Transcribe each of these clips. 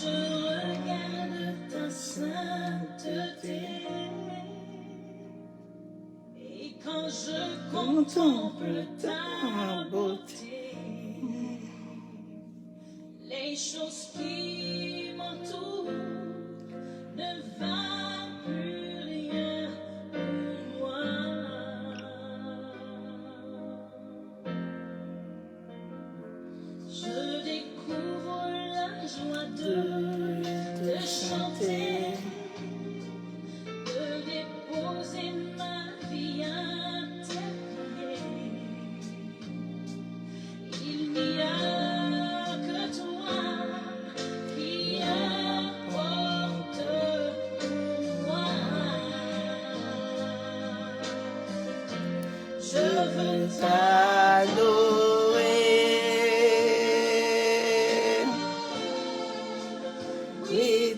je regarde ta sainteté et quand je contemple ta beauté, les choses qui m'entourent ne valent plus rien pour moi. Je découvre la joie de te chanter, de déposer ma vie à tes pieds. Il n'y a que toi qui apporte pour moi. Je veux t'adorer.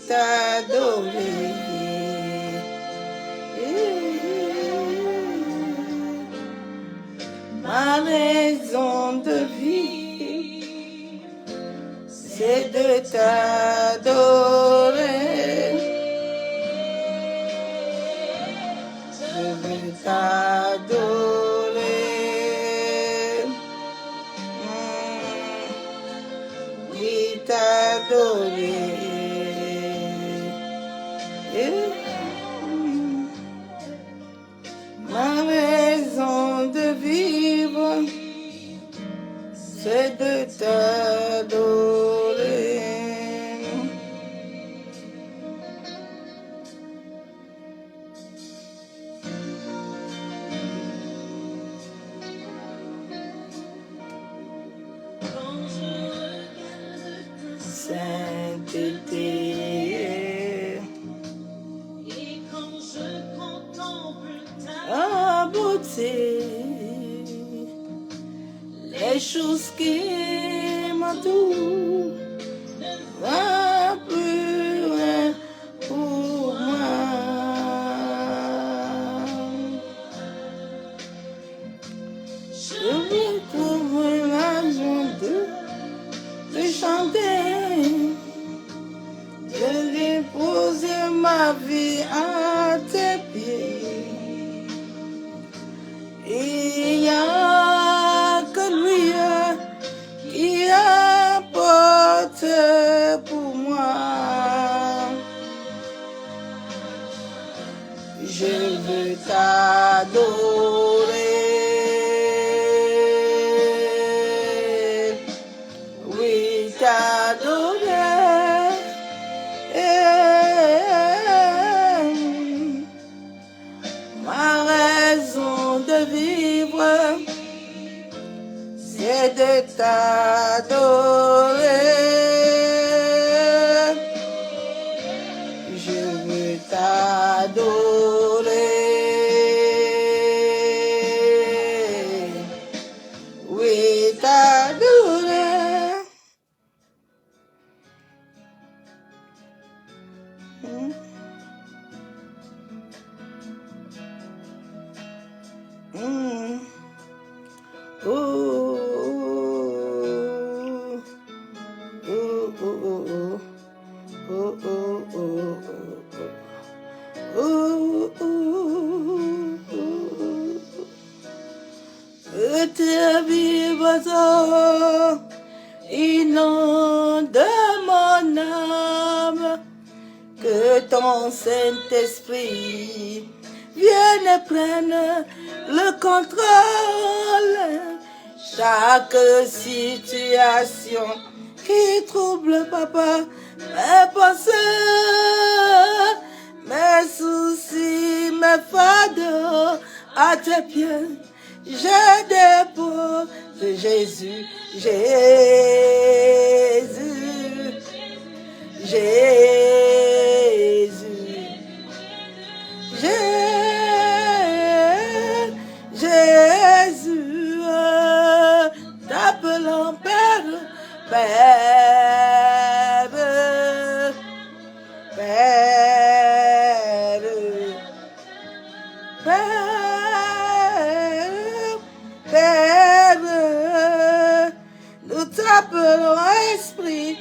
T'adorer. Ma raison de vie, c'est de t'adorer. Je veux t'adorer. Oui, t'adorer. Ma raison de vivre, c'est de t'adorer. Quand je regarde ta Sainteté. et quand je contemple ta Ah, beauté, les choses qui m'entourent ne va plus loin pour moi. Je veux trouver la joie de chanter, de déposer ma vie à tes pieds. Il n'y a que lui qui apporte pour moi. Je veux t'adorer. Oui, t'adorer. Ma raison de vivre, c'est de t'adorer. Je veux t'adorer. Oui, t'adorer. Te vivre inonde mon âme, que ton Saint-Esprit vienne et prenne le contrôle. Chaque situation qui trouble papa, mes pensées, mes soucis, mes fardeaux à tes pieds. Je dépose Jésus, Jésus, Jésus, Jésus, t'appelant Père, Père, Père, Père. Père, nous t'appelons Esprit,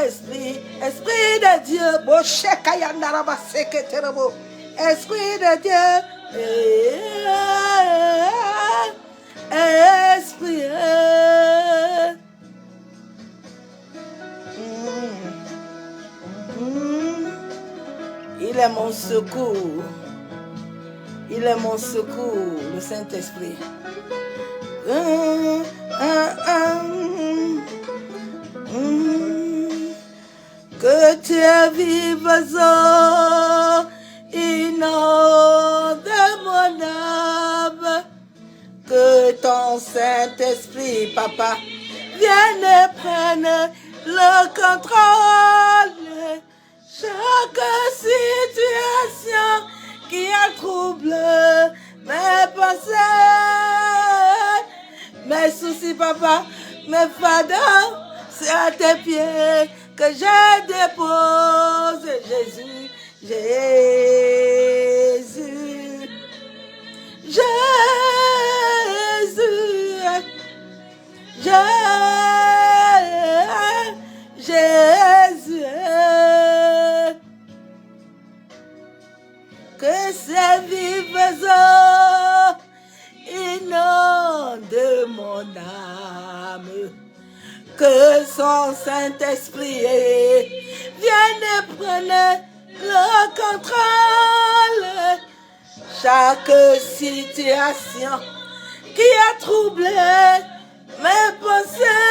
Esprit, Esprit de Dieu, Esprit de Dieu, Esprit. Il est mon secours. Il est mon secours, le Saint-Esprit. Que tu vives inonde mon âme. Que ton Saint-Esprit, papa, vienne et prenne le contrôle. Chaque situation qui a troublé mes pensées, mes soucis, papa, mes fardeaux, c'est à tes pieds que je dépose, Jésus, Jésus, Jésus, Jésus. Que ces vives eaux inondent mon âme. Que son Saint-Esprit vienne et prenne le contrôle. Chaque situation qui a troublé mes pensées,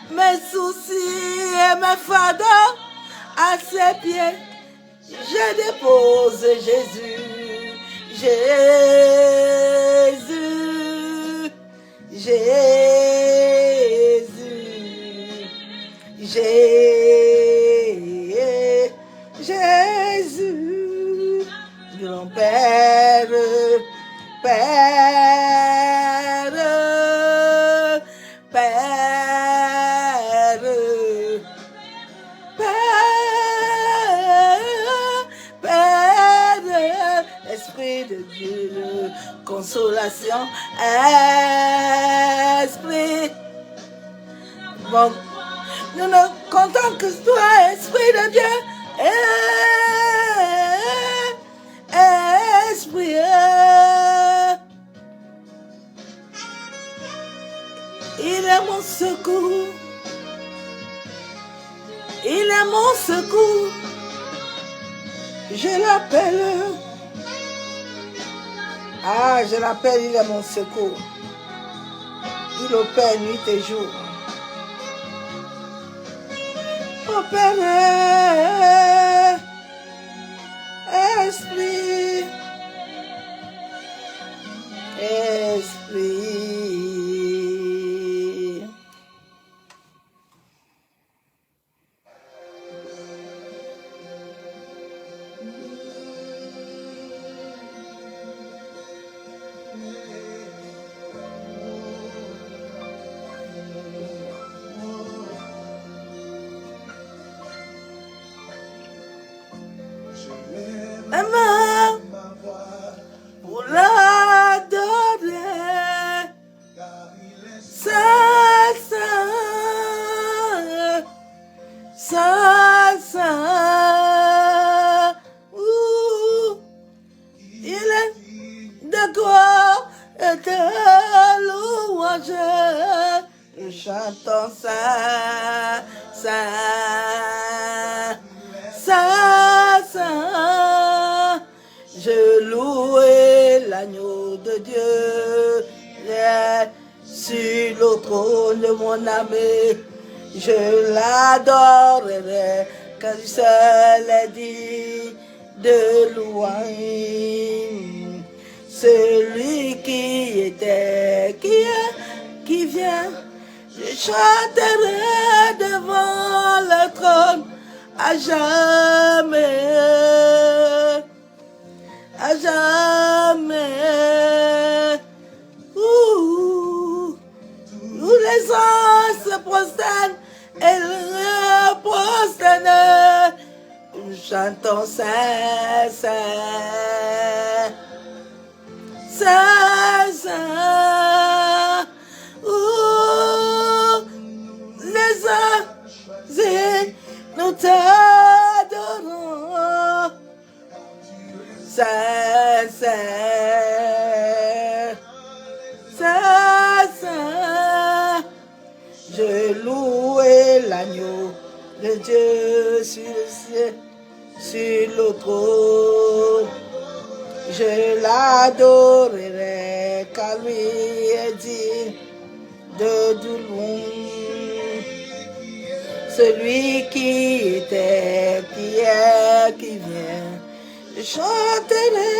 mes soucis et mes fardeaux à ses pieds, je dépose Jésus, Jésus, Jésus, Jésus, grand Père, Père, Père, Père, Esprit de Dieu, consolation, Esprit. Bon, nous ne comptons que toi, Esprit de Dieu, Esprit. Il est mon secours. Il est mon secours. Je l'appelle. Ah, je l'appelle, il est mon secours. Il opère nuit et jour. Opère, Esprit, Esprit. Maman, pour l'adorer, Saint, Saint, Saint, Saint. Il est de gloire et de louange. Nous chantons Saint, Saint, Saint, Saint. Je louerai l'agneau de Dieu, sur le trône de mon âme. Je l'adorerai, car il seul est digne de louange. Celui qui était, qui est, qui vient, je chanterai devant le trône à jamais. À jamais. Nous les anges se prosternent et le prosternent. Nous chantons Saint, Saint, Saint, Saint. Les anges t'adorons, Saint, Saint, Saint, Saint. Je louerai l'agneau de Dieu sur le ciel, sur le trône. Je l'adorerai car lui est digne de tout le monde. Celui qui était, qui est, qui vient. Je chanterai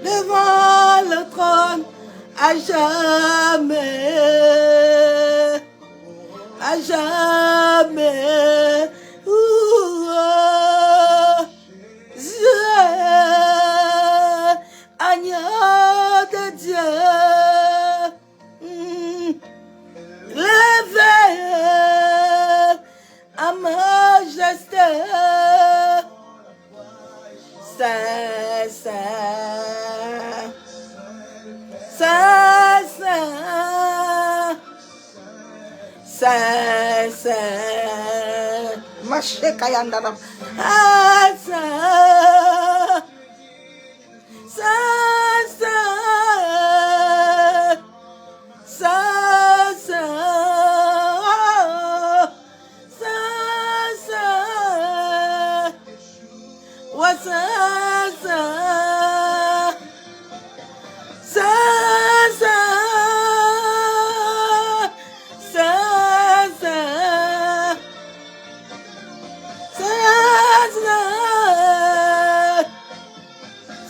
devant le trône à jamais, à jamais. Agneau de Dieu, levé à majesté, Saint, Saint, Saint, Saint, Saint, Saint, Machekayandara, Saint, Saint. Saint, Saint, Saint, Saint, Saint, Saint, ouais, Saint, Saint, Saint, Saint, Saint,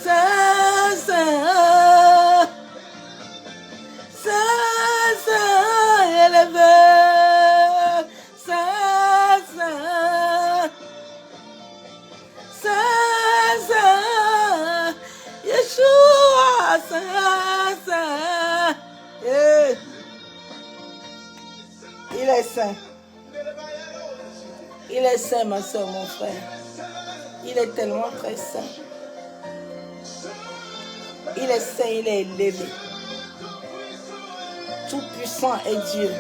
Saint, Saint, Saint, Saint, élevé, Saint, Saint, Saint, Saint, Yeshua, Saint, Saint, yeah. Il est saint. Il est saint, ma soeur, mon frère. Il est tellement très saint. Il est saint, il est élevé. Tout puissant est Dieu.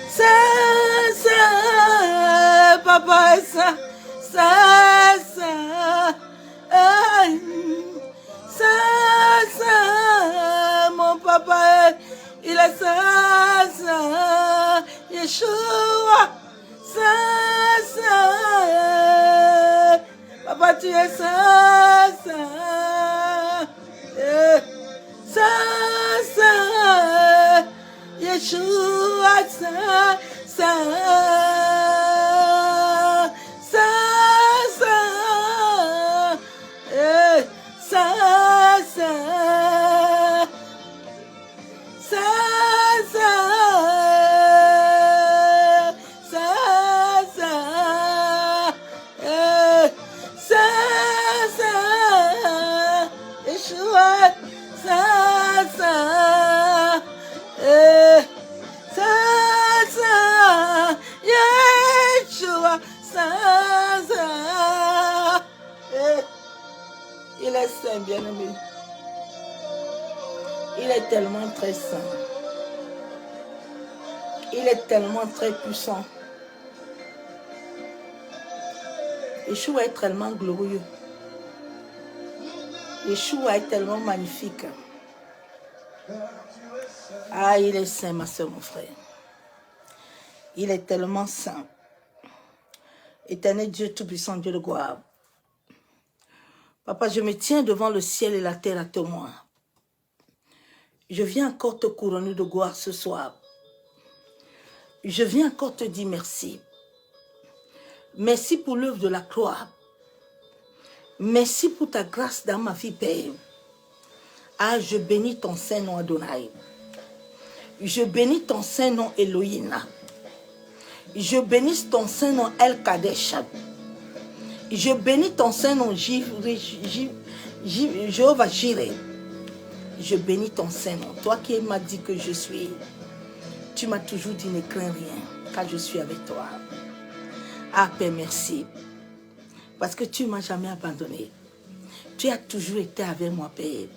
Saint, Saint, Papa est saint. Saint, Saint, Saint, Saint, mon Papa, il est saint, Saint, Yeshua, Saint, Saint, Papa, tu es saint, Saint. Saint, Saint, Yeshua, Saint, Saint, Saint, Saint, Saint, Saint, Saint, Saint, Saint, Saint, Yeshua, Saint, Saint, Saint, Saint, Yeshua, Saint, Saint. Il est saint, bien-aimé. Il est tellement très saint. Il est tellement très puissant. Yeshua est tellement glorieux. Yeshua est tellement magnifique. Ah, il est saint, ma soeur, mon frère. Il est tellement saint. Éternel Dieu Tout-Puissant, Dieu de gloire. Papa, je me tiens devant le ciel et la terre à témoin. Je viens encore te couronner de gloire ce soir. Je viens encore te dire merci. Merci pour l'œuvre de la croix. Merci pour ta grâce dans ma vie, Père. Ah, je bénis ton Saint-Nom, Adonai. Je bénis ton Saint-Nom, Elohim. Je bénis ton Saint-Nom, El Kadesh. Je bénis ton Saint-Nom, Jéhovah Jireh. Je bénis ton Saint-Nom. Toi qui m'as dit que je suis, tu m'as toujours dit ne crains rien, car je suis avec toi. Ah, Père, merci. Parce que tu ne m'as jamais abandonné. Tu as toujours été avec moi, Père.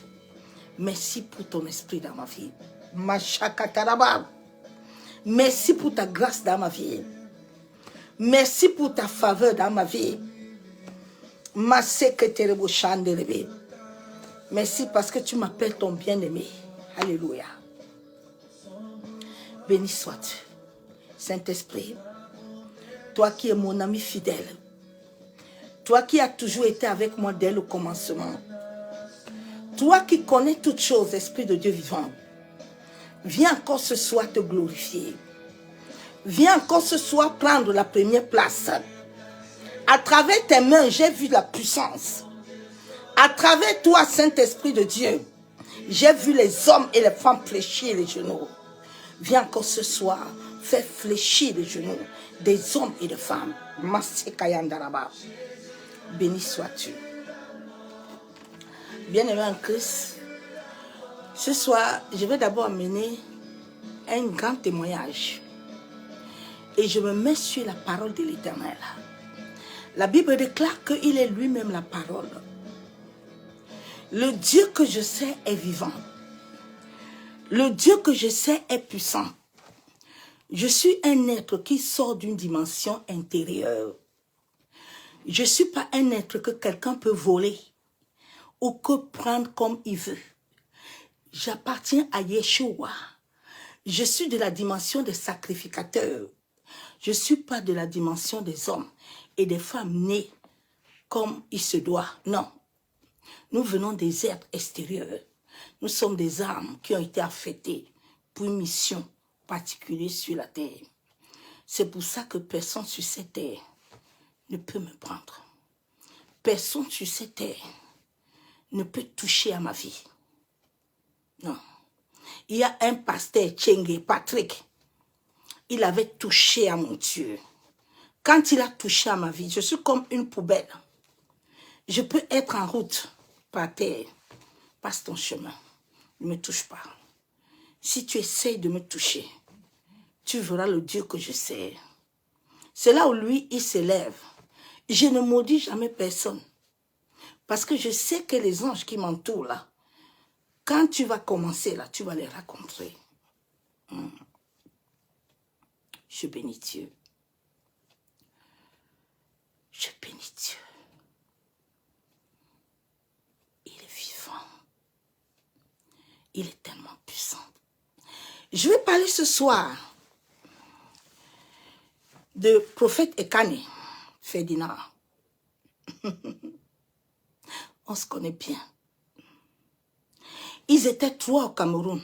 Merci pour ton esprit dans ma vie. Machakataraba. Merci pour ta grâce dans ma vie. Merci pour ta faveur dans ma vie. Ma secrétaire Bochandelebe. Merci parce que tu m'appelles ton bien-aimé. Alléluia. Béni sois-tu. Saint-Esprit, toi qui es mon ami fidèle, toi qui as toujours été avec moi dès le commencement, toi qui connais toutes choses, Esprit de Dieu vivant, viens encore ce soir te glorifier. Viens encore ce soir prendre la première place. À travers tes mains, j'ai vu la puissance. À travers toi, Saint-Esprit de Dieu, j'ai vu les hommes et les femmes fléchir les genoux. Viens encore ce soir faire fléchir les genoux des hommes et des femmes. Masekayandaraba. Béni sois-tu. Bien-aimé en Christ, ce soir, je vais d'abord amener un grand témoignage. Et je me mets sur la parole de l'Éternel. La Bible déclare qu'il est lui-même la parole. Le Dieu que je sais est vivant. Le Dieu que je sais est puissant. Je suis un être qui sort d'une dimension intérieure. Je ne suis pas un être que quelqu'un peut voler ou que prendre comme il veut. J'appartiens à Yeshua. Je suis de la dimension des sacrificateurs. Je ne suis pas de la dimension des hommes et des femmes nées comme il se doit. Non. Nous venons des êtres extérieurs. Nous sommes des âmes qui ont été affectées pour une mission particulière sur la terre. C'est pour ça que personne sur cette terre ne peut me prendre. Personne sur cette terre ne peut toucher à ma vie. Non. Il y a un pasteur, Tchengue, Patrick. Il avait touché à mon Dieu. Quand il a touché à ma vie, je suis comme une poubelle. Je peux être en route par terre. Passe ton chemin. Ne me touche pas. Si tu essaies de me toucher, tu verras le Dieu que je sers. C'est là où lui, il s'élève. Je ne maudis jamais personne. Parce que je sais que les anges qui m'entourent là, quand tu vas commencer là, tu vas les rencontrer. Je bénis Dieu. Je bénis Dieu. Il est vivant. Il est tellement puissant. Je vais parler ce soir de prophète Ekane, Ferdinand. On se connaît bien. Ils étaient 3 au Cameroun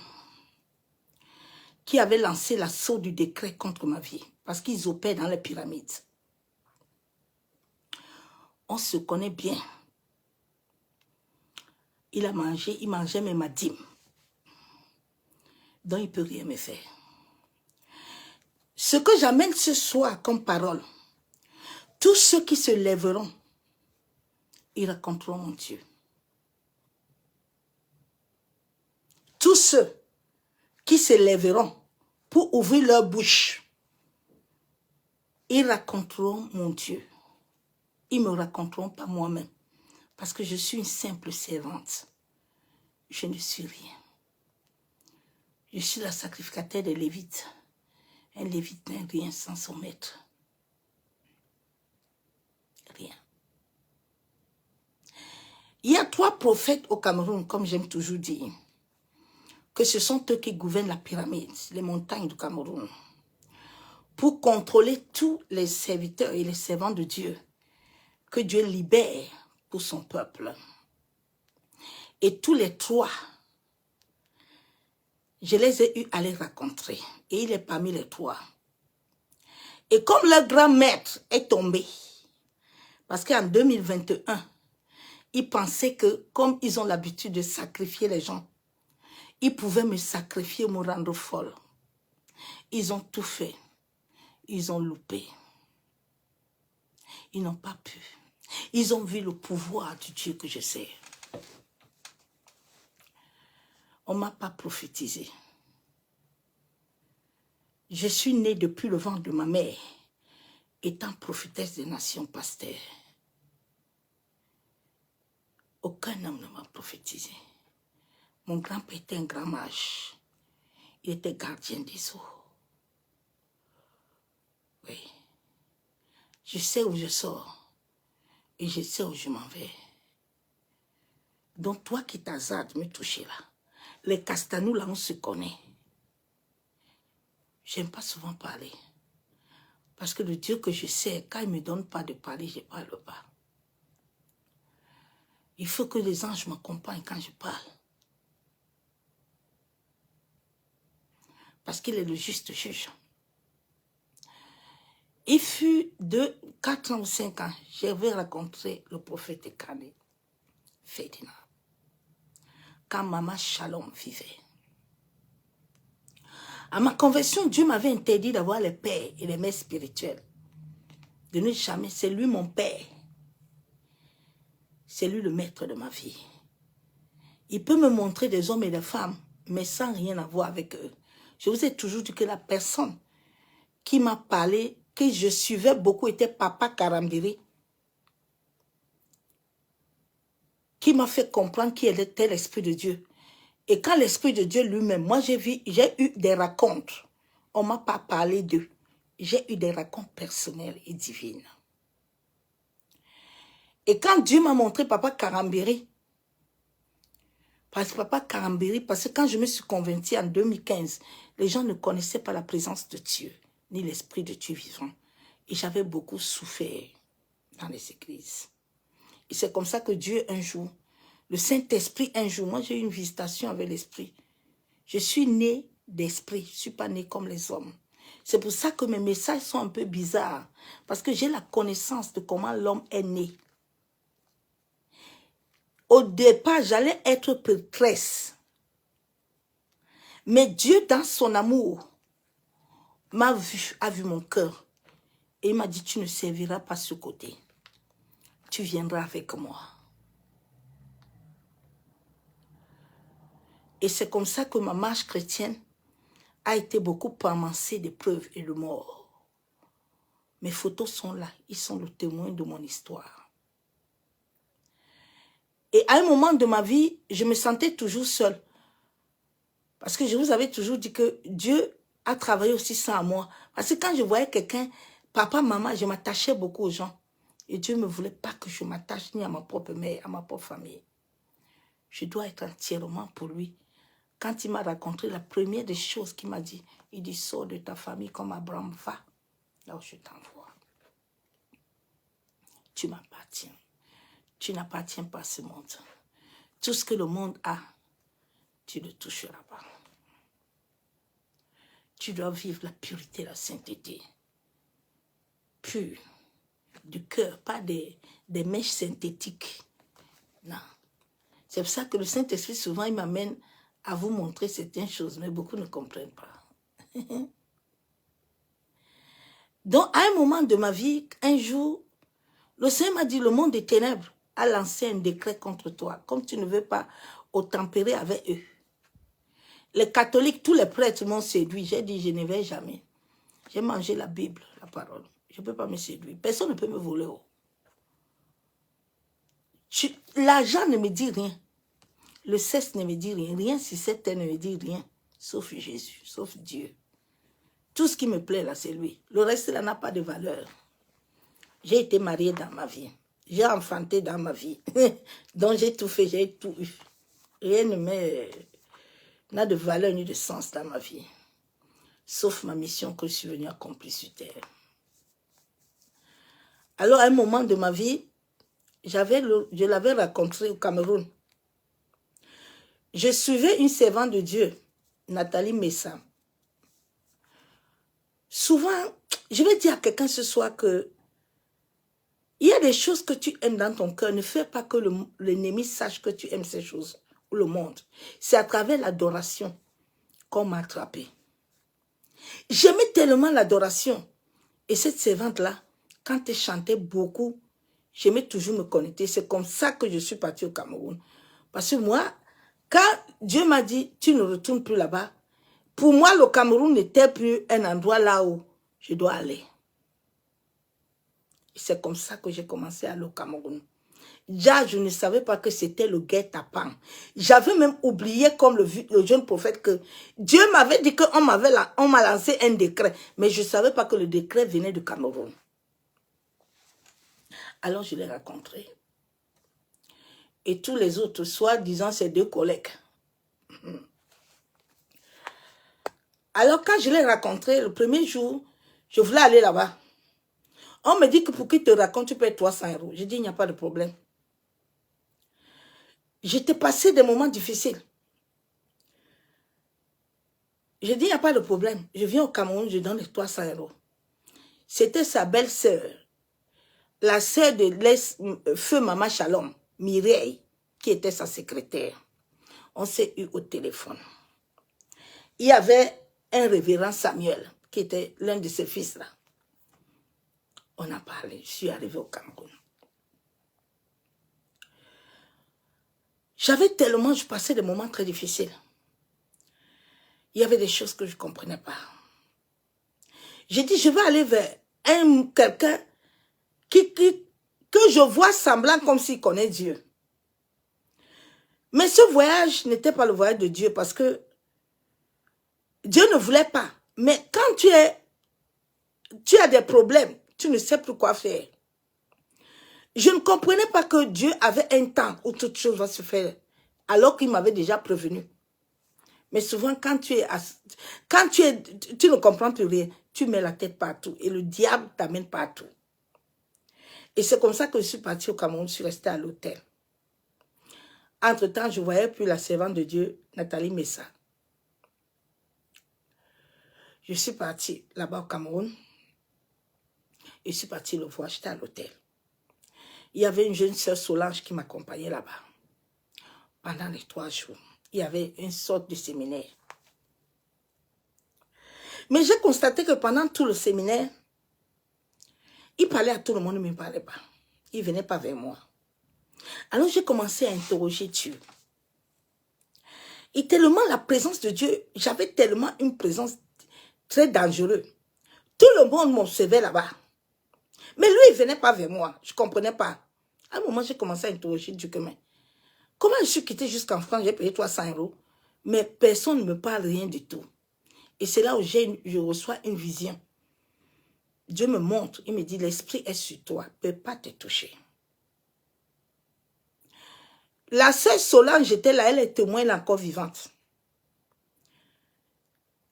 qui avaient lancé l'assaut du décret contre ma vie parce qu'ils opèrent dans les pyramides. On se connaît bien. Il mangeait même ma dîme. Donc il ne peut rien me faire. Ce que j'amène ce soir comme parole, tous ceux qui se lèveront, ils raconteront mon Dieu. Tous ceux qui se lèveront pour ouvrir leur bouche, ils raconteront mon Dieu. Ils ne me raconteront pas moi-même, parce que je suis une simple servante. Je ne suis rien. Je suis la sacrificateur des Lévites. Un Lévite n'est rien sans son maître. Rien. Il y a 3 prophètes au Cameroun, comme j'aime toujours dire, que ce sont eux qui gouvernent la pyramide, les montagnes du Cameroun, pour contrôler tous les serviteurs et les servants de Dieu que Dieu libère pour son peuple. Et tous les 3, je les ai eus à les rencontrer. Et il est parmi les 3. Et comme leur grand maître est tombé, parce qu'en 2021, ils pensaient que comme ils ont l'habitude de sacrifier les gens, ils pouvaient me sacrifier, me rendre folle. Ils ont tout fait. Ils ont loupé. Ils n'ont pas pu. Ils ont vu le pouvoir du Dieu que je sers. On ne m'a pas prophétisé. Je suis née depuis le ventre de ma mère, étant prophétesse des nations, pasteur. Aucun homme ne m'a prophétisé. Mon grand-père était un grand mage. Il était gardien des eaux. Oui. Je sais où je sors et je sais où je m'en vais. Donc toi qui t'hasardes me toucher là, les castanous là on se connaît. J'aime pas souvent parler. Parce que le Dieu que je sais, quand il ne me donne pas de parler, je ne parle pas. Il faut que les anges m'accompagnent quand je parle. Parce qu'il est le juste juge. Il fut de 4 ans ou 5 ans, j'avais rencontré le prophète Ekane, Ferdinand, quand Maman Shalom vivait. À ma conversion, Dieu m'avait interdit d'avoir les pères et les mères spirituelles. De ne jamais, c'est lui mon père. C'est lui le maître de ma vie. Il peut me montrer des hommes et des femmes, mais sans rien avoir avec eux. Je vous ai toujours dit que la personne qui m'a parlé, que je suivais beaucoup, était Papa Karambiri, qui m'a fait comprendre qui était l'Esprit de Dieu. Et quand l'Esprit de Dieu lui-même, moi j'ai eu des racontes. On ne m'a pas parlé d'eux. J'ai eu des racontes personnelles et divines. Et quand Dieu m'a montré Papa Karambiri, parce que quand je me suis convertie en 2015, les gens ne connaissaient pas la présence de Dieu, ni l'Esprit de Dieu vivant. Et j'avais beaucoup souffert dans les églises. Et c'est comme ça que Dieu, un jour, le Saint-Esprit, un jour, moi j'ai eu une visitation avec l'Esprit. Je suis née d'Esprit, je ne suis pas née comme les hommes. C'est pour ça que mes messages sont un peu bizarres, parce que j'ai la connaissance de comment l'homme est né. Au départ, j'allais être prêtresse. Mais Dieu, dans son amour, a vu mon cœur. Et il m'a dit, tu ne serviras pas ce côté. Tu viendras avec moi. Et c'est comme ça que ma marche chrétienne a été beaucoup parmancée d'épreuves et de morts. Mes photos sont là. Ils sont le témoin de mon histoire. Et à un moment de ma vie, je me sentais toujours seule. Parce que je vous avais toujours dit que Dieu a travaillé aussi sans moi. Parce que quand je voyais quelqu'un, papa, maman, je m'attachais beaucoup aux gens. Et Dieu ne voulait pas que je m'attache ni à ma propre mère, à ma propre famille. Je dois être entièrement pour lui. Quand il m'a raconté la première des choses qu'il m'a dit, il dit, sors de ta famille comme Abraham, va là où je t'envoie. Tu m'appartiens. Tu n'appartiens pas à ce monde. Tout ce que le monde a, tu ne toucheras pas. Tu dois vivre la pureté, la sainteté. Pur. Du cœur, pas des mèches synthétiques. Non. C'est pour ça que le Saint-Esprit, souvent, il m'amène à vous montrer certaines choses, mais beaucoup ne comprennent pas. Donc, à un moment de ma vie, un jour, le Seigneur m'a dit, le monde des ténèbres a lancé un décret contre toi, comme tu ne veux pas tempérer avec eux. Les catholiques, tous les prêtres m'ont séduit. J'ai dit, je ne vais jamais. J'ai mangé la Bible, la parole. Je ne peux pas me séduire. Personne ne peut me voler. L'argent ne me dit rien. Le sexe ne me dit rien. Rien si cette terre ne me dit rien. Sauf Jésus, sauf Dieu. Tout ce qui me plaît là, c'est lui. Le reste là n'a pas de valeur. J'ai été mariée dans ma vie. J'ai enfanté dans ma vie. Donc j'ai tout fait, j'ai tout eu. Rien n'a de valeur ni de sens dans ma vie. Sauf ma mission que je suis venue accomplir sur terre. Alors à un moment de ma vie, je l'avais rencontré au Cameroun. Je suivais une servante de Dieu, Nathalie Messa. Souvent, je vais dire à quelqu'un ce soir que il y a des choses que tu aimes dans ton cœur. Ne fais pas que l'ennemi sache que tu aimes ces choses, ou le monde. C'est à travers l'adoration qu'on m'a attrapé. J'aimais tellement l'adoration. Et cette servante-là, quand elle chantait beaucoup, j'aimais toujours me connecter. C'est comme ça que je suis partie au Cameroun. Parce que moi, quand Dieu m'a dit, tu ne retournes plus là-bas, pour moi, le Cameroun n'était plus un endroit là où je dois aller. C'est comme ça que j'ai commencé à aller au Cameroun. Déjà, je ne savais pas que c'était le guet-apens. J'avais même oublié, comme le jeune prophète, que Dieu m'avait dit qu'on m'a lancé un décret. Mais je ne savais pas que le décret venait du Cameroun. Alors je l'ai rencontré. Et tous les autres, soi-disant, ces deux collègues. Alors quand je l'ai rencontré, le premier jour, je voulais aller là-bas. On me dit que pour qu'il te raconte, tu payes 300 €. J'ai dit, il n'y a pas de problème. J'étais passé des moments difficiles. J'ai dit, il n'y a pas de problème. Je viens au Cameroun, je donne les 300 €. C'était sa belle-sœur, la sœur de feu Maman Shalom, Mireille, qui était sa secrétaire. On s'est eu au téléphone. Il y avait un révérend Samuel, qui était l'un de ses fils-là. On a parlé, je suis arrivée au Cameroun. Je passais des moments très difficiles. Il y avait des choses que je ne comprenais pas. J'ai dit, je vais aller vers quelqu'un que je vois semblant comme s'il connaît Dieu. Mais ce voyage n'était pas le voyage de Dieu parce que Dieu ne voulait pas. Mais quand tu as des problèmes, tu ne sais plus quoi faire. Je ne comprenais pas que Dieu avait un temps où toute chose va se faire, alors qu'il m'avait déjà prévenu. Mais souvent, quand tu ne comprends plus rien, tu mets la tête partout et le diable t'amène partout. Et c'est comme ça que je suis partie au Cameroun, je suis restée à l'hôtel. Entre-temps, je ne voyais plus la servante de Dieu, Nathalie Messa. Je suis partie là-bas au Cameroun. Et je suis partie le voir, j'étais à l'hôtel. Il y avait une jeune sœur Solange qui m'accompagnait là-bas. Pendant les 3 jours, il y avait une sorte de séminaire. Mais j'ai constaté que pendant tout le séminaire, il parlait à tout le monde, mais il ne parlait pas. Il ne venait pas vers moi. Alors j'ai commencé à interroger Dieu. Et tellement la présence de Dieu, j'avais tellement une présence très dangereuse. Tout le monde m'observait là-bas. Mais lui, il ne venait pas vers moi. Je ne comprenais pas. À un moment, j'ai commencé à interroger Dieu. Mais comment je suis quittée jusqu'en France, j'ai payé 300 €, mais personne ne me parle rien du tout. Et c'est là où je reçois une vision. Dieu me montre, il me dit, l'esprit est sur toi, il ne peut pas te toucher. La sœur Solange, j'étais là, elle est témoin, elle est encore vivante.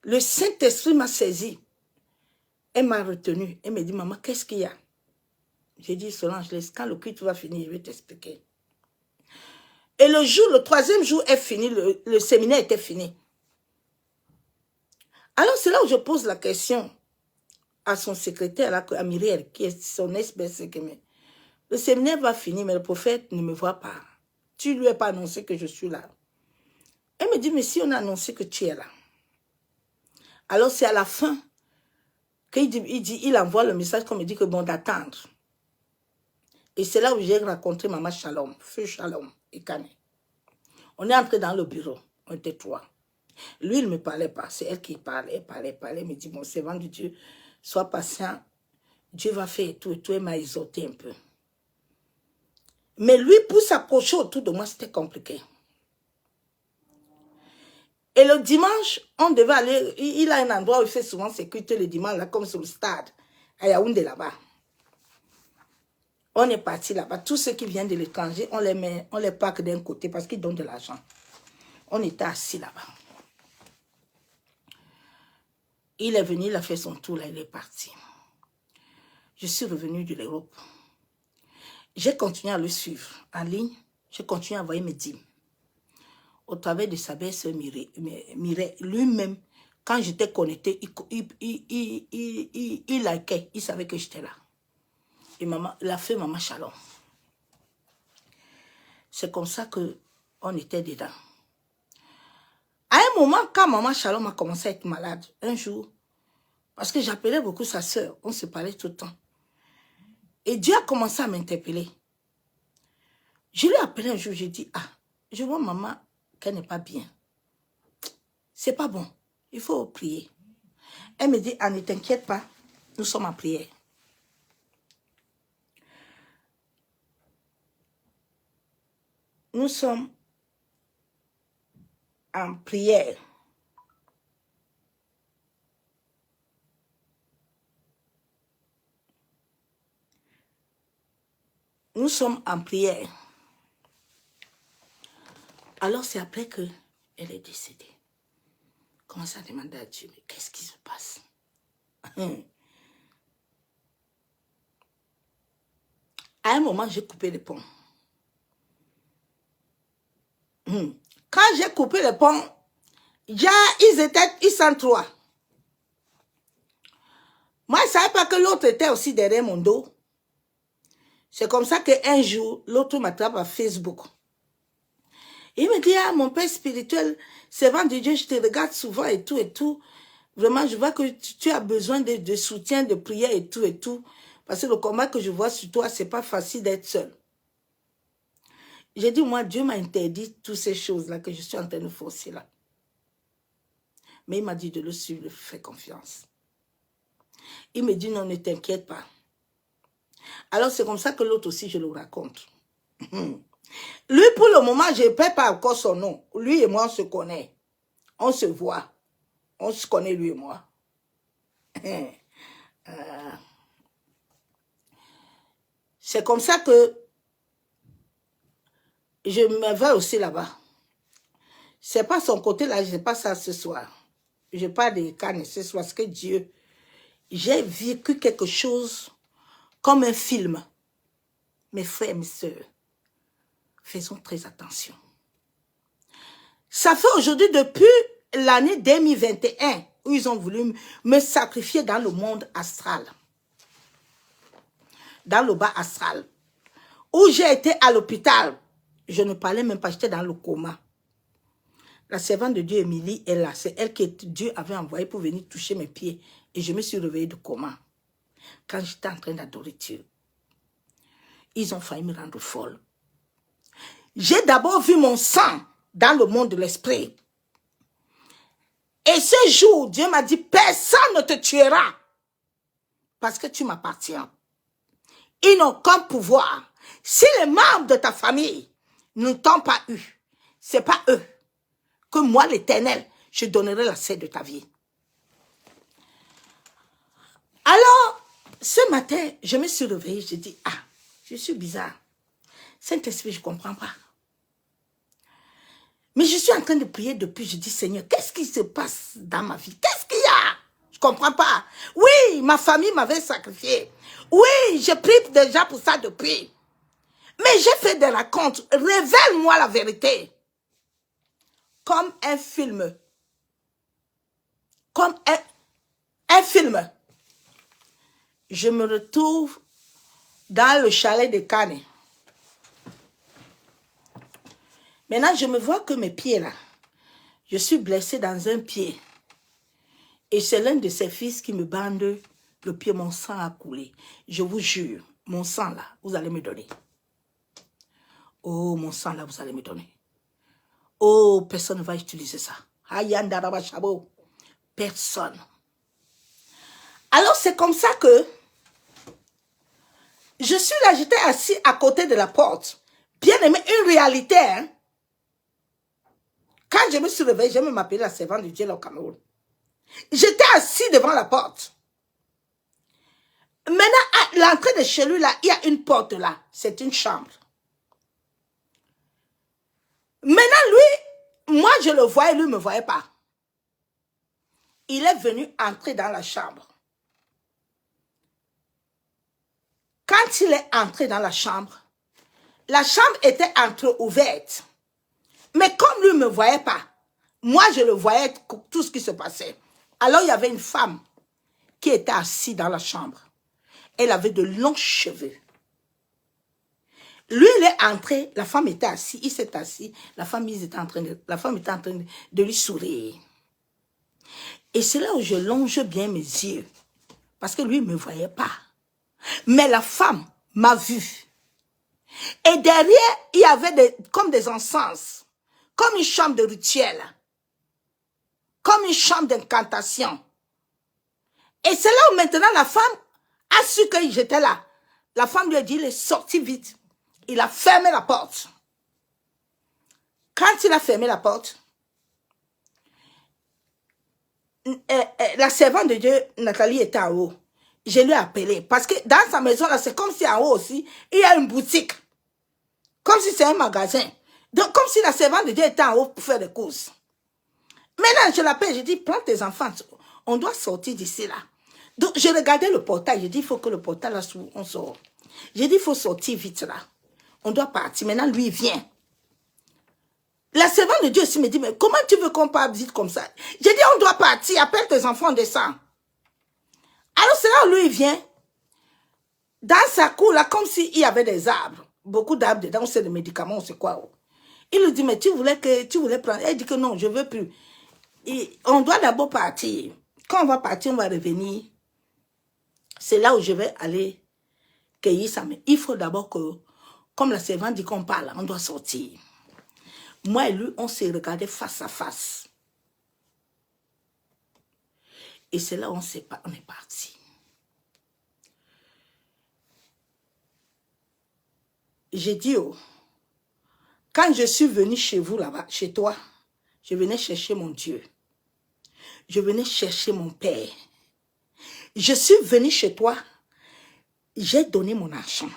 Le Saint-Esprit m'a saisi. Elle m'a retenu. Elle me dit, maman, qu'est-ce qu'il y a? J'ai dit, Solange, quand le culte va finir, je vais t'expliquer. Et le 3e jour est fini, le séminaire était fini. Alors c'est là où je pose la question à son secrétaire, à Myriel, qui est son ex-belle-secrétaire. Le séminaire va finir, mais le prophète ne me voit pas. Tu ne lui as pas annoncé que je suis là. Elle me dit, mais si on a annoncé que tu es là. Alors c'est à la fin qu'il envoie le message qu'on me dit que bon d'attendre. Et c'est là où j'ai rencontré Maman Shalom, Feu Shalom et Kane. On est entré dans le bureau, on était 3. Lui, il ne me parlait pas, c'est elle qui parlait, elle me dit, bon, c'est vendu Dieu, sois patient, Dieu va faire tout et tout, elle m'a exhorté un peu. Mais lui, pour s'approcher autour de moi, c'était compliqué. Et le dimanche, on devait aller, il a un endroit où il fait souvent sécurité le dimanche, là, comme sur le stade, à Yaoundé là-bas. On est parti là-bas. Tous ceux qui viennent de l'étranger, on les parque d'un côté parce qu'ils donnent de l'argent. On était assis là-bas. Il est venu, il a fait son tour, là, il est parti. Je suis revenue de l'Europe. J'ai continué à le suivre en ligne. J'ai continué à envoyer mes dîmes. Au travers de sa belle-sœur Mireille, lui-même, quand j'étais connectée, il likait, il savait que j'étais là. Et maman, la fée Maman Shalom. C'est comme ça qu'on était dedans. À un moment, quand Maman Shalom a commencé à être malade, un jour, parce que j'appelais beaucoup sa sœur, on se parlait tout le temps. Et Dieu a commencé à m'interpeller. Je l'ai appelé un jour, j'ai dit, ah, je vois maman qu'elle n'est pas bien. C'est pas bon, il faut prier. Elle me dit, ah, ne t'inquiète pas, nous sommes en prière. Nous sommes en prière. Nous sommes en prière. Alors c'est après qu'elle est décédée. Commence à demander à Dieu, mais qu'est-ce qui se passe? À un moment, j'ai coupé les ponts. Quand j'ai coupé les ponts, déjà, ils sont trois. Moi, je ne savais pas que l'autre était aussi derrière mon dos. C'est comme ça qu'un jour, l'autre m'attrape à Facebook. Il me dit, ah, mon père spirituel, servant de Dieu, je te regarde souvent et tout et tout. Vraiment, je vois que tu as besoin de soutien, de prière et tout et tout. Parce que le combat que je vois sur toi, ce n'est pas facile d'être seul. J'ai dit, moi, Dieu m'a interdit toutes ces choses-là que je suis en train de forcer là. Mais il m'a dit de le suivre, de faire confiance. Il me dit, non, ne t'inquiète pas. Alors, c'est comme ça que l'autre aussi, je le raconte. Lui, pour le moment, je ne perds pas encore son nom. Lui et moi, on se connaît. On se voit. On se connaît, lui et moi. C'est comme ça que je me vais aussi là-bas. C'est pas son côté là, je sais pas ça ce soir. Je parle de Cannes ce soir, parce que Dieu, j'ai vécu quelque chose comme un film. Mes frères et mes sœurs, faisons très attention. Ça fait aujourd'hui depuis l'année 2021 où ils ont voulu me sacrifier dans le monde astral. Dans le bas astral. Où j'ai été à l'hôpital. Je ne parlais même pas, j'étais dans le coma. La servante de Dieu, Émilie, est là. C'est elle que Dieu avait envoyée pour venir toucher mes pieds. Et je me suis réveillée de coma. Quand j'étais en train d'adorer Dieu. Ils ont failli me rendre folle. J'ai d'abord vu mon sang dans le monde de l'esprit. Et ce jour, Dieu m'a dit, personne ne te tuera. Parce que tu m'appartiens. Ils n'ont qu'un pouvoir. Si les membres de ta famille ne t'ont pas eu, c'est pas eux. Que moi, l'Éternel, je donnerai la celle de ta vie. Alors, ce matin, je me suis réveillée, je dis, ah, je suis bizarre. Saint-Esprit, je ne comprends pas. Mais je suis en train de prier depuis, je dis, Seigneur, qu'est-ce qui se passe dans ma vie? Qu'est-ce qu'il y a? Je ne comprends pas. Oui, ma famille m'avait sacrifié. Oui, je prie déjà pour ça depuis. Mais j'ai fait des racontes. Révèle-moi la vérité. Comme un film. Comme un film. Je me retrouve dans le chalet de Cannes. Maintenant, je me vois que mes pieds là, je suis blessée dans un pied. Et c'est l'un de ses fils qui me bande le pied, mon sang a coulé. Je vous jure, mon sang là, vous allez me donner. Oh, mon sang là, vous allez me donner. Oh, personne ne va utiliser ça. Personne. Alors, c'est comme ça que je suis là, j'étais assis à côté de la porte. Bien aimé, une réalité. Hein? Quand je me suis réveillée, je me m'appelais la servante de Dieu là au Cameroun. J'étais assis devant la porte. Maintenant, à l'entrée de chez lui, là, il y a une porte là. C'est une chambre. Maintenant, lui, moi, je le voyais, lui ne me voyait pas. Il est venu entrer dans la chambre. Quand il est entré dans la chambre était entre-ouverte. Mais comme lui ne me voyait pas, moi, je le voyais tout ce qui se passait. Alors, il y avait une femme qui était assise dans la chambre. Elle avait de longs cheveux. Lui, il est entré, la femme était assise, il s'est assis, la femme était en train de lui sourire. Et c'est là où je longe bien mes yeux. Parce que lui, il ne me voyait pas. Mais la femme m'a vu. Et derrière, il y avait comme des encens. Comme une chambre de rituel. Comme une chambre d'incantation. Et c'est là où maintenant la femme a su que j'étais là. La femme lui a dit, il est sorti vite. Il a fermé la porte. Quand il a fermé la porte, la servante de Dieu, Nathalie, était en haut. Je lui ai appelé. Parce que dans sa maison, là, c'est comme si en haut aussi, il y a une boutique. Comme si c'est un magasin. Donc, comme si la servante de Dieu était en haut pour faire des courses. Maintenant, je l'appelle, je dis, prends tes enfants. On doit sortir d'ici, là. Donc, je regardais le portail. Je dis, il faut que le portail, là, on sort. J'ai dit, il faut sortir vite, là. On doit partir. Maintenant, lui, il vient. La servante de Dieu aussi me dit, mais comment tu veux qu'on parte vite comme ça? J'ai dit, on doit partir. Appelle tes enfants, on descend. Alors, c'est là où lui, il vient. Dans sa cour, là, comme s'il y avait des arbres. Beaucoup d'arbres dedans, c'est des médicaments, on sait quoi. Il lui dit, mais tu voulais prendre. Elle dit que non, je ne veux plus. Et on doit d'abord partir. Quand on va partir, on va revenir. C'est là où je vais aller cueillir ça. Mais il faut d'abord que, comme la servante dit qu'on parle, on doit sortir. Moi et lui, on s'est regardé face à face. Et c'est là où on est parti. J'ai dit, oh, quand je suis venue chez vous là-bas, chez toi, je venais chercher mon Dieu. Je venais chercher mon Père. Je suis venue chez toi, j'ai donné mon argent.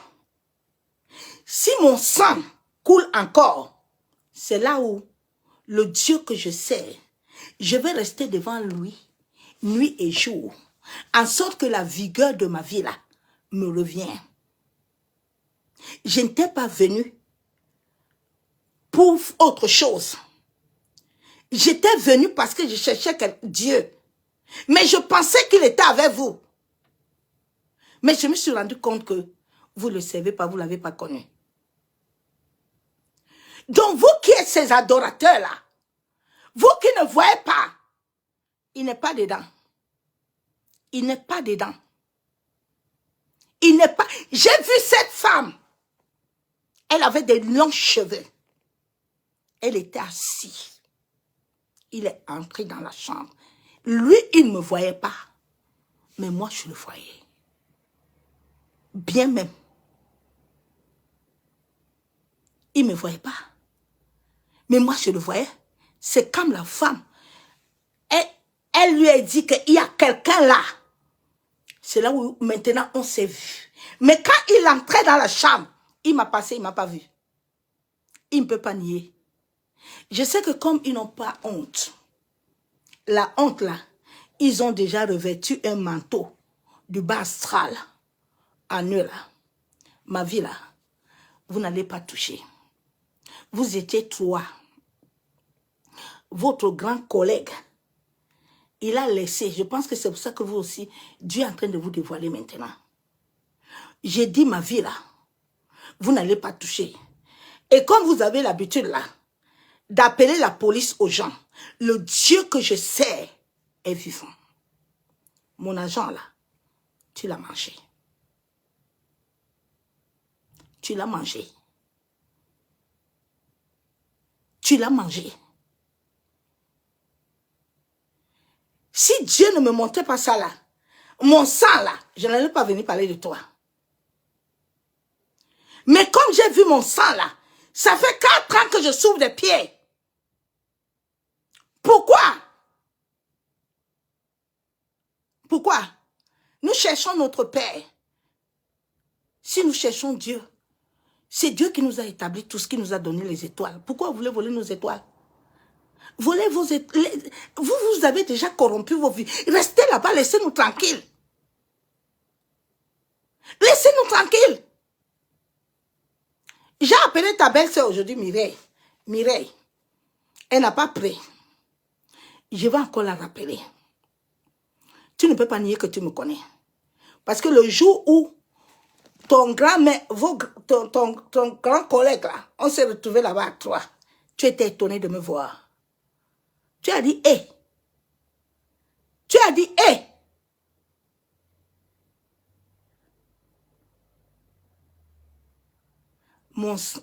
Si mon sang coule encore, c'est là où le Dieu que je sers, je vais rester devant lui, nuit et jour, en sorte que la vigueur de ma vie là me revient. Je n'étais pas venue pour autre chose. J'étais venue parce que je cherchais Dieu. Mais je pensais qu'il était avec vous. Mais je me suis rendu compte que vous ne le savez pas, vous ne l'avez pas connu. Donc vous qui êtes ces adorateurs-là, vous qui ne voyez pas, il n'est pas dedans. Il n'est pas dedans. Il n'est pas... J'ai vu cette femme. Elle avait des longs cheveux. Elle était assise. Il est entré dans la chambre. Lui, il ne me voyait pas. Mais moi, je le voyais. Bien même. Il ne me voyait pas. Mais moi, je le voyais. C'est comme la femme. Elle lui a dit qu'il y a quelqu'un là. C'est là où maintenant on s'est vu. Mais quand il entrait dans la chambre, il m'a passé, il ne m'a pas vu. Il ne peut pas nier. Je sais que comme ils n'ont pas honte, la honte là, ils ont déjà revêtu un manteau du bas astral en eux là. Ma vie là, vous n'allez pas toucher. Vous étiez trois. Votre grand collègue, il a laissé. Je pense que c'est pour ça que vous aussi, Dieu est en train de vous dévoiler maintenant. J'ai dit ma vie là, vous n'allez pas toucher. Et comme vous avez l'habitude là, d'appeler la police aux gens, le Dieu que je sers est vivant. Mon argent là, tu l'as mangé. Tu l'as mangé. Tu l'as mangé. Si Dieu ne me montrait pas ça là, mon sang là, je n'allais pas venir parler de toi. Mais comme j'ai vu mon sang là, ça fait 4 ans que je souffre des pieds. Pourquoi? Pourquoi? Nous cherchons notre Père. Si nous cherchons Dieu, c'est Dieu qui nous a établi tout ce qui nous a donné les étoiles. Pourquoi vous voulez voler nos étoiles? Volez vos étoiles. Vous avez déjà corrompu vos vies. Restez là-bas, laissez-nous tranquilles. Laissez-nous tranquilles. J'ai appelé ta belle-sœur aujourd'hui, Mireille. Mireille, elle n'a pas pris. Je vais encore la rappeler. Tu ne peux pas nier que tu me connais. Parce que le jour où ton grand collègue, là, on s'est retrouvé là-bas à 3, tu étais étonné de me voir. Tu as dit, hé. Tu as dit, hé.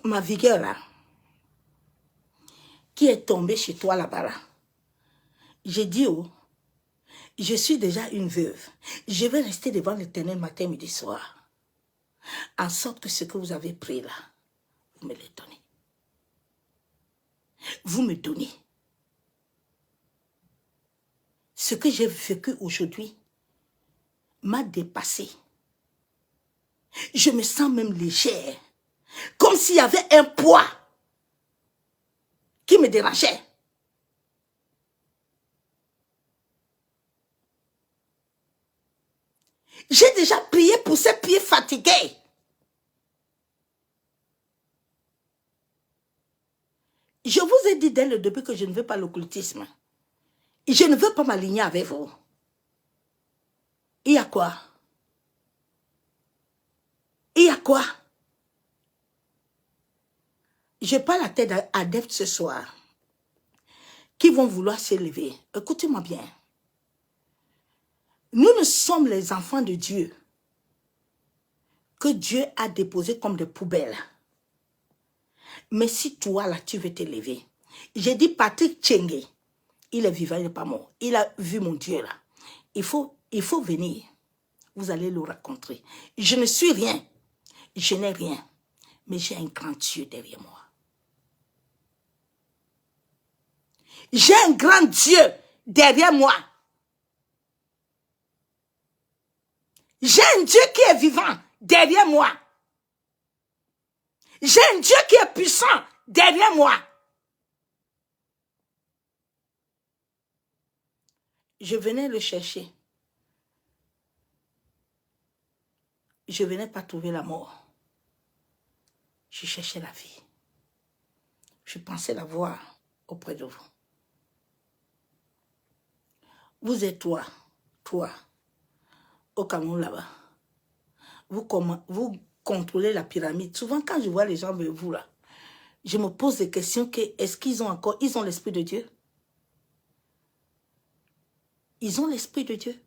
Ma vigueur, là, qui est tombée chez toi là-bas, là. J'ai dit, oh, je suis déjà une veuve. Je vais rester devant l'Éternel matin, midi, soir. En sorte que ce que vous avez pris là, vous me le donnez. Vous me donnez. Ce que j'ai vécu aujourd'hui, m'a dépassée. Je me sens même légère. Comme s'il y avait un poids qui me dérangeait. J'ai déjà prié pour ces pieds fatigués. Je vous ai dit dès le début que je ne veux pas l'occultisme. Je ne veux pas m'aligner avec vous. Il y a quoi? Il y a quoi? Je parle à tête adeptes ce soir qui vont vouloir s'élever. Écoutez-moi bien. Nous sommes les enfants de Dieu que Dieu a déposés comme des poubelles. Mais si toi, là, tu veux t'élever, j'ai dit Patrick Tchengue, il est vivant, il n'est pas mort. Il a vu mon Dieu, là. Il faut venir. Vous allez le rencontrer. Je ne suis rien. Je n'ai rien. Mais j'ai un grand Dieu derrière moi. J'ai un grand Dieu derrière moi. J'ai un Dieu qui est vivant derrière moi. J'ai un Dieu qui est puissant derrière moi. Je venais le chercher. Je venais pas trouver la mort. Je cherchais la vie. Je pensais la voir auprès de vous. Vous êtes toi, au Cameroun là-bas. Vous contrôlez la pyramide. Souvent, quand je vois les gens avec vous là, je me pose des questions que est-ce qu'ils ont l'esprit de Dieu? Ils ont l'esprit de Dieu.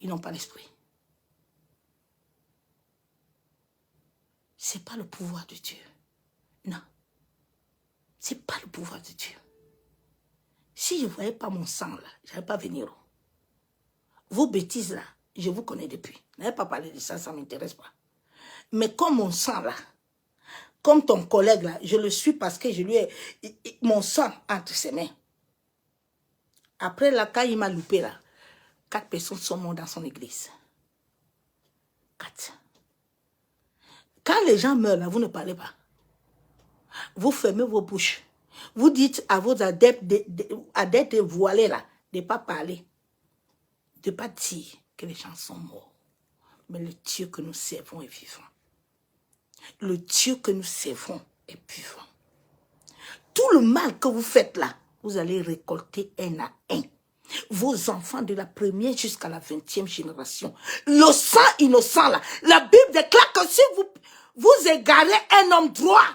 Ils n'ont pas l'esprit. Ce n'est pas le pouvoir de Dieu. Non. Ce n'est pas le pouvoir de Dieu. Si je ne voyais pas mon sang là, je n'allais pas venir. Vos bêtises là, je vous connais depuis. Je n'avais pas parlé de ça, ça ne m'intéresse pas. Mais comme mon sang là, comme ton collègue là, je le suis parce que je lui ai mon sang entre ses mains. Après là, quand il m'a loupé là, 4 personnes sont mortes dans son église. 4. Quand les gens meurent là, vous ne parlez pas. Vous fermez vos bouches. Vous dites à vos adeptes voilés là, de ne pas parler. De ne pas dire que les gens sont morts. Mais le Dieu que nous servons est vivant. Le Dieu que nous servons est vivant. Tout le mal que vous faites là, vous allez récolter un à un. Vos enfants de la première jusqu'à la 20e génération. Le sang innocent là. La Bible déclare que si vous égarez un homme droit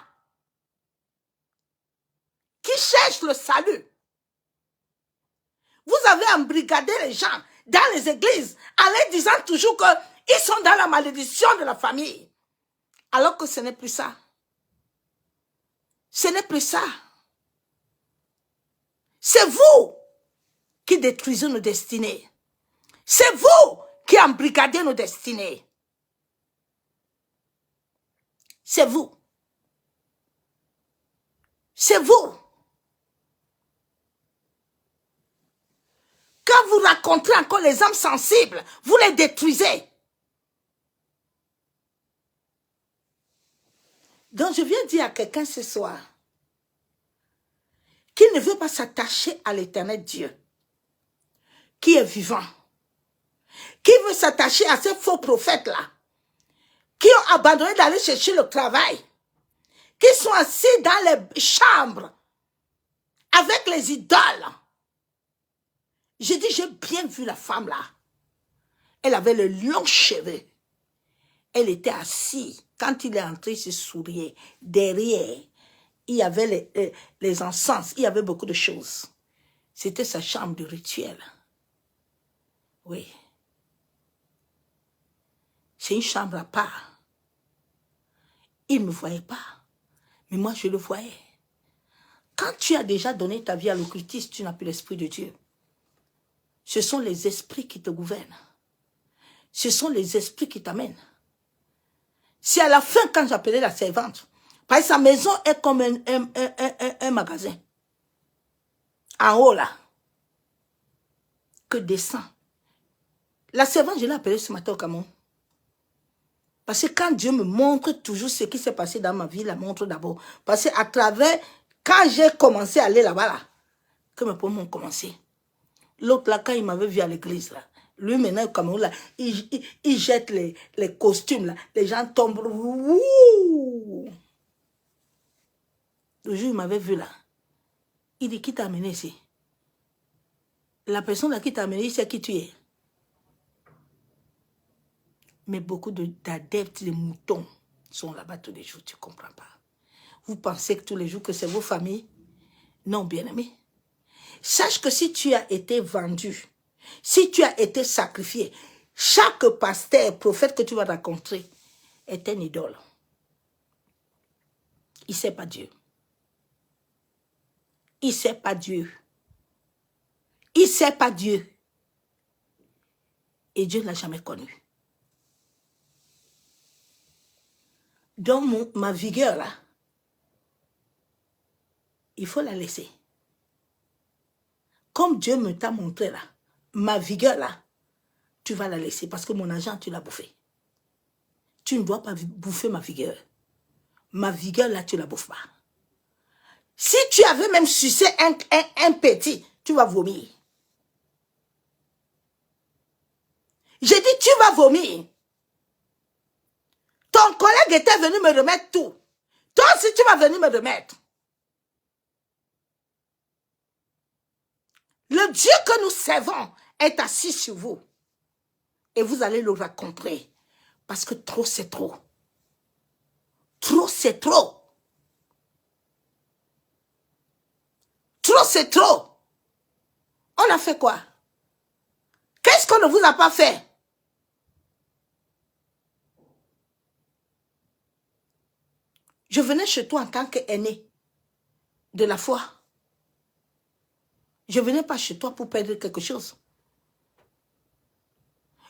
qui cherche le salut, vous avez embrigadé les gens dans les églises en leur disant toujours qu'ils sont dans la malédiction de la famille. Alors que ce n'est plus ça. Ce n'est plus ça. C'est vous qui détruisez nos destinées. C'est vous qui embrigadez nos destinées. C'est vous. C'est vous. Quand vous rencontrez encore les âmes sensibles, vous les détruisez. Donc je viens dire à quelqu'un ce soir qui ne veut pas s'attacher à l'éternel Dieu, qui est vivant, qui veut s'attacher à ces faux prophètes-là, qui ont abandonné d'aller chercher le travail, qui sont assis dans les chambres avec les idoles. J'ai dit, j'ai bien vu la femme là. Elle avait le long cheveux. Elle était assise. Quand il est entré, il se souriait. Derrière, il y avait les encens. Il y avait beaucoup de choses. C'était sa chambre de rituel. Oui. C'est une chambre à part. Il ne me voyait pas. Mais moi, je le voyais. Quand tu as déjà donné ta vie à l'occultisme, tu n'as plus l'esprit de Dieu. Ce sont les esprits qui te gouvernent. Ce sont les esprits qui t'amènent. C'est à la fin, quand j'appelais la servante, parce que sa maison est comme un magasin. En haut, là, que descend La servante, je l'ai appelée ce matin au Cameroun. Parce que quand Dieu me montre toujours ce qui s'est passé dans ma vie, il la montre d'abord. Parce qu'à travers, quand j'ai commencé à aller là-bas, là, que mes problèmes ont commencé. L'autre là, quand il m'avait vu à l'église, là, lui maintenant au Cameroun, là, il jette les costumes, là, les gens tombent. Ouh! Le jour où il m'avait vu là, il dit, qui t'a amené ici? La personne là qui t'a amené, il sait qui tu es. Mais beaucoup d'adeptes, de moutons sont là-bas tous les jours, tu ne comprends pas. Vous pensez que tous les jours que c'est vos familles? Non, bien-aimé. Sache que si tu as été vendu, si tu as été sacrifié, chaque pasteur, prophète que tu vas rencontrer est un idole. Il ne sait pas Dieu. Il ne sait pas Dieu. Il ne sait pas Dieu. Et Dieu ne l'a jamais connu. Donc, ma vigueur, là, il faut la laisser. Comme Dieu me t'a montré, là, ma vigueur, là, tu vas la laisser parce que mon argent, tu l'as bouffé. Tu ne dois pas bouffer ma vigueur. Ma vigueur, là, tu ne la bouffes pas. Si tu avais même sucé un petit, tu vas vomir. J'ai dit, tu vas vomir. Ton collègue était venu me remettre tout. Toi aussi, tu vas venir me remettre. Le Dieu que nous servons est assis sur vous. Et vous allez le rencontrer. Parce que trop, c'est trop. Trop, c'est trop. Trop, c'est trop. On a fait quoi? Qu'est-ce qu'on ne vous a pas fait? Je venais chez toi en tant qu'aîné de la foi. Je ne venais pas chez toi pour perdre quelque chose.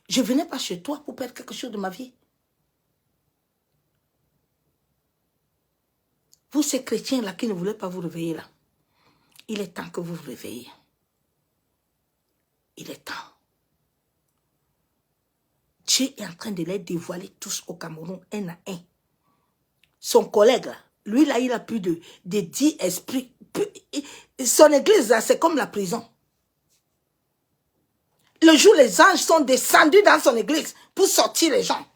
Je ne venais pas chez toi pour perdre quelque chose de ma vie. Vous, ces chrétiens-là qui ne voulaient pas vous réveiller là, il est temps que vous vous réveillez. Il est temps. Dieu est en train de les dévoiler tous au Cameroun, un à un. Son collègue, là, lui, là, il a plus de 10 esprits. Son église, là, c'est comme la prison. Le jour où les anges sont descendus dans son église pour sortir les gens.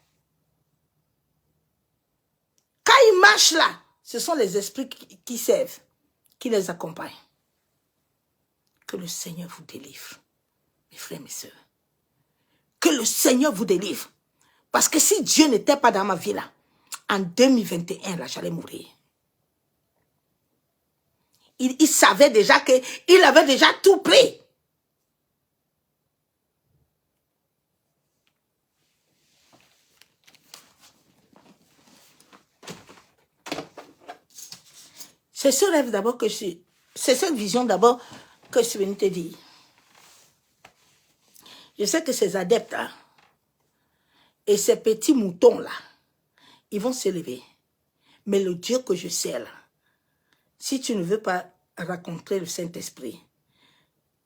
Quand ils marchent là, ce sont les esprits qui servent, qui les accompagnent. Que le Seigneur vous délivre, mes frères, mes sœurs. Que le Seigneur vous délivre. Parce que si Dieu n'était pas dans ma vie là, en 2021, là, j'allais mourir. Il savait déjà qu'il avait déjà tout pris. C'est ce rêve d'abord que je suis. C'est cette vision d'abord que je suis venue te dire. Je sais que ces adeptes là, et ces petits moutons là, ils vont se lever. Mais le Dieu que je sers là, si tu ne veux pas rencontrer le Saint-Esprit,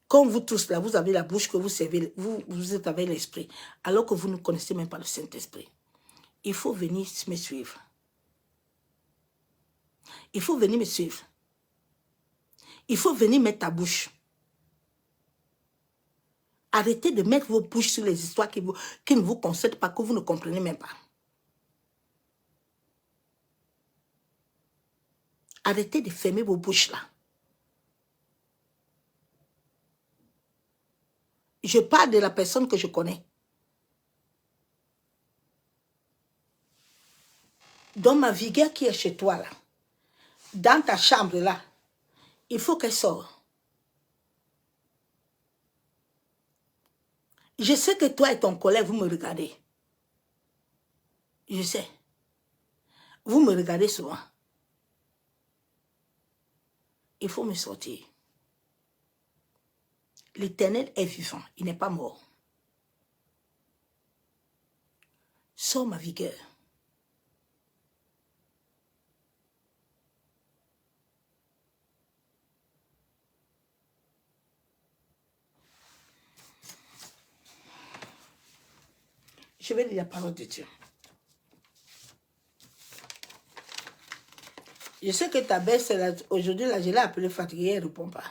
comme vous tous là, vous avez la bouche que vous servez, vous êtes avec l'Esprit, alors que vous ne connaissez même pas le Saint-Esprit. Il faut venir me suivre. Il faut venir me suivre. Il faut venir mettre ta bouche. Arrêtez de mettre vos bouches sur les histoires qui ne vous concernent pas, que vous ne comprenez même pas. Arrêtez de fermer vos bouches là. Je parle de la personne que je connais. Dans ma vigueur qui est chez toi là, dans ta chambre là, il faut qu'elle sorte. Je sais que toi et ton collègue, vous me regardez. Je sais. Vous me regardez souvent. Il faut me sortir. L'Éternel est vivant. Il n'est pas mort. Sors ma vigueur. Je vais lire la parole de Dieu. Je sais que ta baisse, aujourd'hui, là, je l'ai appelée fatiguée, elle ne répond pas.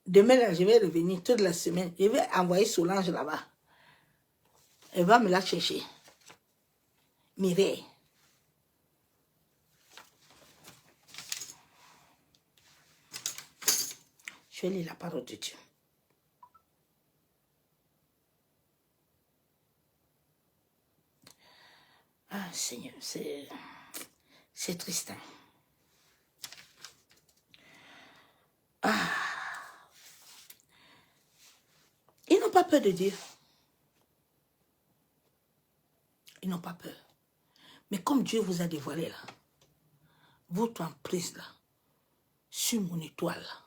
Demain, là, je vais revenir toute la semaine. Je vais envoyer Solange là-bas. Elle va me la chercher. Mireille. Je vais lire la parole de Dieu. Ah, Seigneur, c'est triste. Ah. Ils n'ont pas peur de Dieu. Ils n'ont pas peur. Mais comme Dieu vous a dévoilé là, votre emprise là, sur mon étoile là,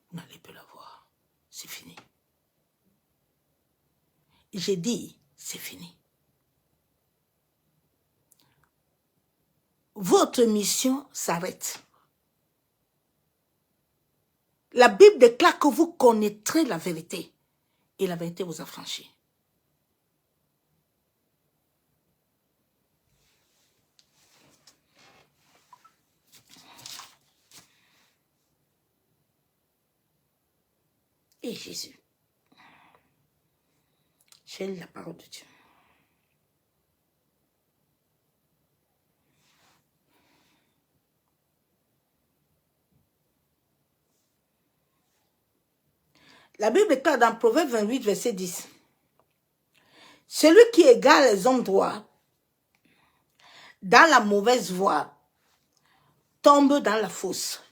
vous n'allez plus la voir. C'est fini. J'ai dit, c'est fini. Votre mission s'arrête. La Bible déclare que vous connaîtrez la vérité. Et la vérité vous affranchit. Et Jésus. J'ai la parole de Dieu. La Bible déclare dans Proverbe 28, verset 10. Celui qui égare les hommes droits dans la mauvaise voie tombe dans la fosse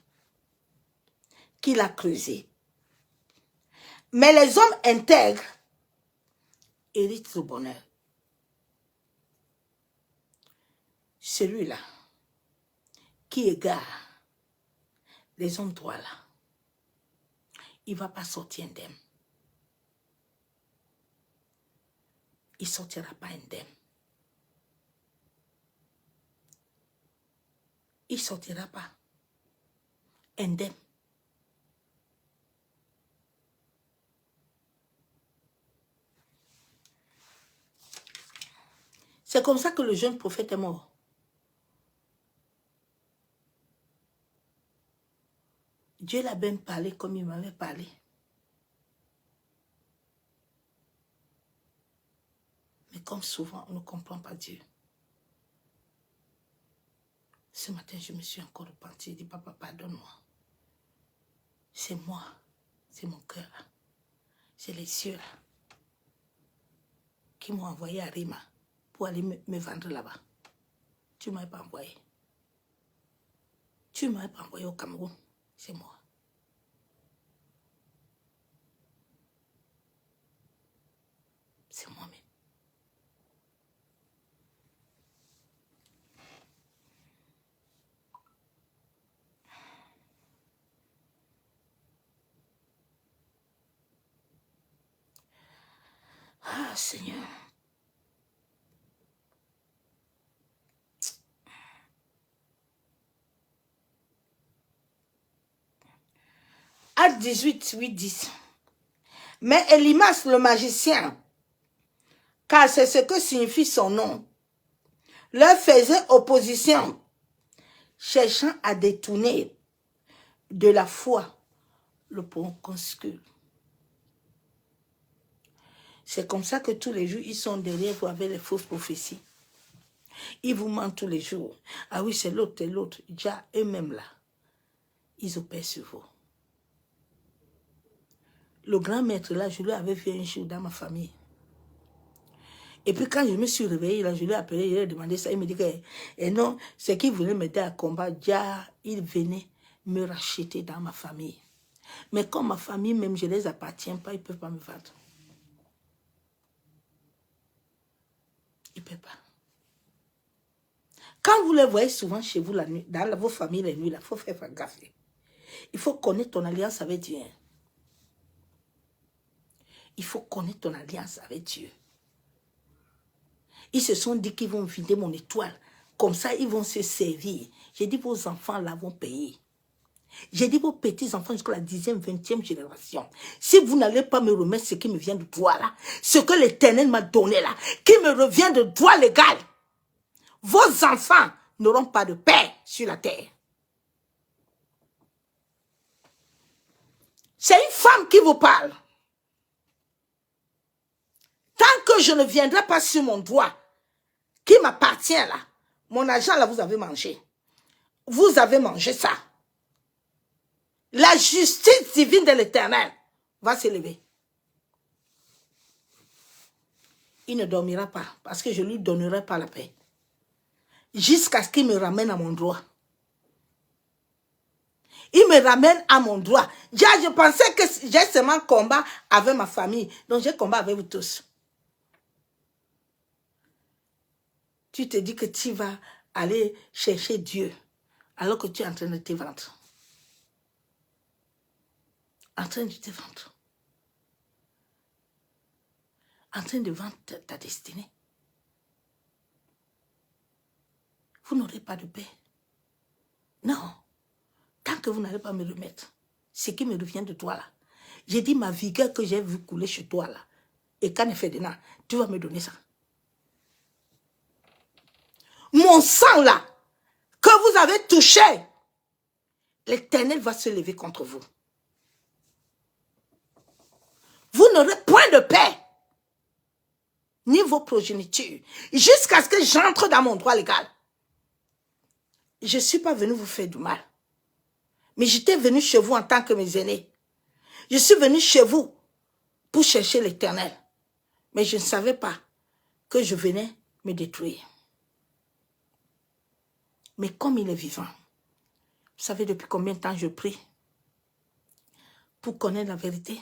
qu'il a creusée. Mais les hommes intègres héritent le bonheur. Celui-là qui égare les hommes droits là, il ne va pas sortir indemne. Il ne sortira pas indemne. Il ne sortira pas indemne. C'est comme ça que le jeune prophète est mort. Dieu l'a bien parlé comme il m'avait parlé. Mais comme souvent, on ne comprend pas Dieu. Ce matin, je me suis encore repenti. Je dis, papa, pardonne-moi. C'est moi. C'est mon cœur. C'est les cieux là, qui m'ont envoyé à Rima pour aller me vendre là-bas. Tu ne m'avais pas envoyé. Tu ne m'avais pas envoyé au Cameroun. C'est moi. C'est moi-même. Ah, Seigneur. Acte 18, 8, 10. Mais Elimas, le magicien, car c'est ce que signifie son nom, leur faisait opposition, cherchant à détourner de la foi le proconsul. C'est comme ça que tous les jours, ils sont derrière vous avec les fausses prophéties. Ils vous mentent tous les jours. Ah oui, c'est l'autre et l'autre. Déjà, eux-mêmes là, ils opèrent sur vous. Le grand maître là, je lui avais fait un jour dans ma famille. Et puis quand je me suis réveillée, là, je lui ai appelé, je lui ai demandé ça. Il me dit que non, c'est qu'il voulait m'aider à combattre. Déjà, il venait me racheter dans ma famille. Mais comme ma famille, même, je ne les appartiens pas, ils ne peuvent pas me vendre. Ils ne peuvent pas. Quand vous les voyez souvent chez vous la nuit, dans vos familles la nuit, il faut faire gaffe. Il faut connaître ton alliance avec Dieu. Il faut connaître ton alliance avec Dieu. Ils se sont dit qu'ils vont vider mon étoile. Comme ça, ils vont se servir. J'ai dit, vos enfants là vont payer. J'ai dit vos petits-enfants jusqu'à la 10e, 20e génération. Si vous n'allez pas me remettre ce qui me vient de droit là, ce que l'Éternel m'a donné là, qui me revient de droit légal, vos enfants n'auront pas de paix sur la terre. C'est une femme qui vous parle. Tant que je ne viendrai pas sur mon droit, qui m'appartient là, mon argent là, vous avez mangé. Vous avez mangé ça. La justice divine de l'Éternel va s'élever. Il ne dormira pas parce que je ne lui donnerai pas la paix. Jusqu'à ce qu'il me ramène à mon droit. Il me ramène à mon droit. Je pensais que j'ai seulement combat avec ma famille. Donc j'ai combat avec vous tous. Tu te dis que tu vas aller chercher Dieu alors que tu es en train de te vendre. En train de te vendre. En train de vendre ta destinée. Vous n'aurez pas de paix. Non. Tant que vous n'allez pas me remettre ce qui me revient de toi là. J'ai dit ma vigueur que j'ai vu couler chez toi là. Et quand il fait de là, tu vas me donner ça. Mon sang là, que vous avez touché, l'Éternel va se lever contre vous. Vous n'aurez point de paix, ni vos progénitures, jusqu'à ce que j'entre dans mon droit légal. Je ne suis pas venu vous faire du mal, mais j'étais venu chez vous en tant que mes aînés. Je suis venu chez vous pour chercher l'Éternel, mais je ne savais pas que je venais me détruire. Mais comme il est vivant, vous savez depuis combien de temps je prie pour connaître la vérité?